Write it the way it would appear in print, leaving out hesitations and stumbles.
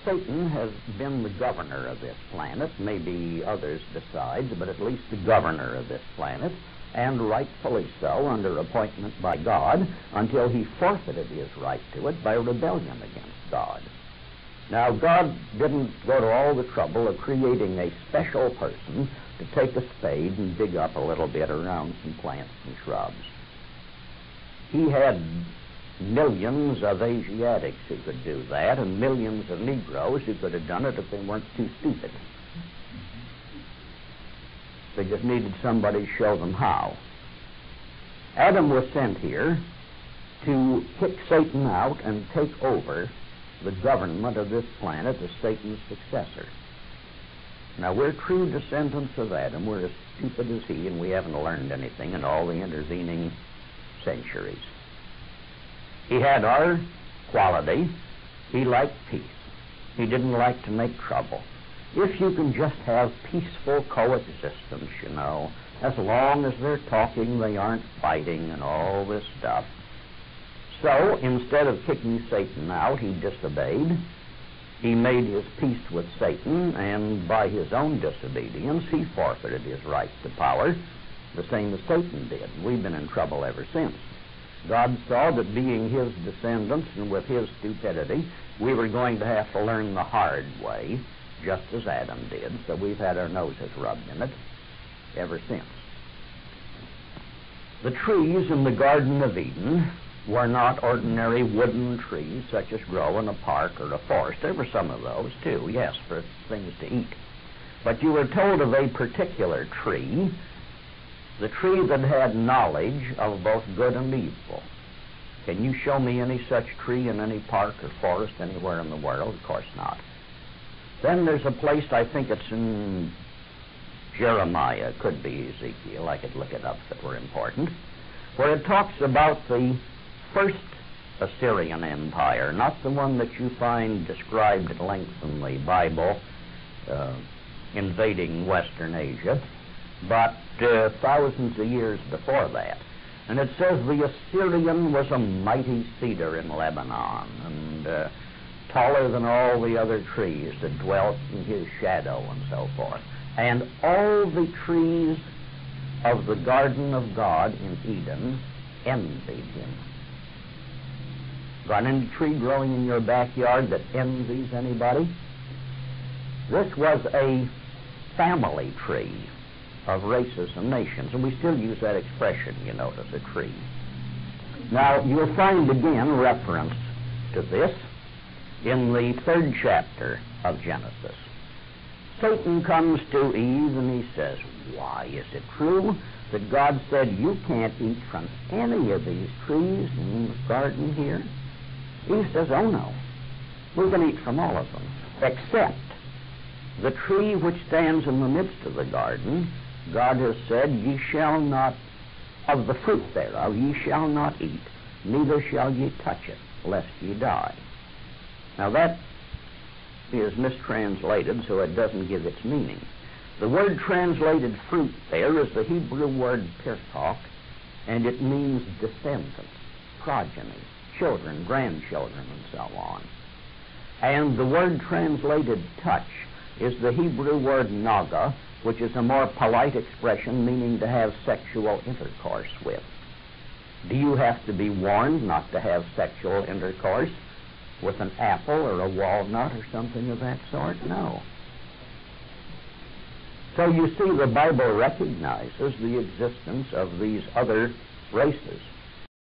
Satan has been the governor of this planet, maybe others besides, but at least the governor of this planet, and rightfully so, under appointment by God, until he forfeited his right to it by rebellion against God. Now, God didn't go to all the trouble of creating a special person to take a spade and dig up a little bit around some plants and shrubs. He had millions of Asiatics who could do that, and millions of Negroes who could have done it if they weren't too stupid. They just needed somebody to show them how. Adam was sent here to kick Satan out and take over the government of this planet as Satan's successor. Now, we're true descendants of Adam. We're as stupid as he, and we haven't learned anything in all the intervening centuries. He had our quality. He liked peace. He didn't like to make trouble. If you can just have peaceful coexistence, you know, as long as they're talking, they aren't fighting and all this stuff. So, instead of kicking Satan out, he disobeyed. He made his peace with Satan, and by his own disobedience, he forfeited his right to power, the same as Satan did. We've been in trouble ever since. God saw that being his descendants and with his stupidity, we were going to have to learn the hard way, just as Adam did, so we've had our noses rubbed in it ever since. The trees in the Garden of Eden were not ordinary wooden trees such as grow in a park or a forest. There were some of those too, yes, for things to eat. But you were told of a particular tree, the tree that had knowledge of both good and evil. Can you show me any such tree in any park or forest anywhere in the world? Of course not. Then there's a place, I think it's in Jeremiah, it could be Ezekiel, I could look it up if it were important, where it talks about the first Assyrian Empire, not the one that you find described at length in the Bible, invading Western Asia, but thousands of years before that. And it says the Assyrian was a mighty cedar in Lebanon, and taller than all the other trees that dwelt in his shadow and so forth. And all the trees of the garden of God in Eden envied him. Got any tree growing in your backyard that envies anybody? This was a family tree of races and nations, and we still use that expression, you notice, a tree. Now, you'll find again reference to this in the 3rd chapter of Genesis. Satan comes to Eve and he says, why, is it true that God said you can't eat from any of these trees in the garden here? Eve says, oh no, we can eat from all of them, except the tree which stands in the midst of the garden. God has said, ye shall not, of the fruit thereof, ye shall not eat, neither shall ye touch it, lest ye die. Now that is mistranslated, so it doesn't give its meaning. The word translated fruit there is the Hebrew word pirkok, and it means descendants, progeny, children, grandchildren, and so on. And the word translated touch is the Hebrew word naga, which is a more polite expression meaning to have sexual intercourse with. Do you have to be warned not to have sexual intercourse with an apple or a walnut or something of that sort? No. So you see, the Bible recognizes the existence of these other races.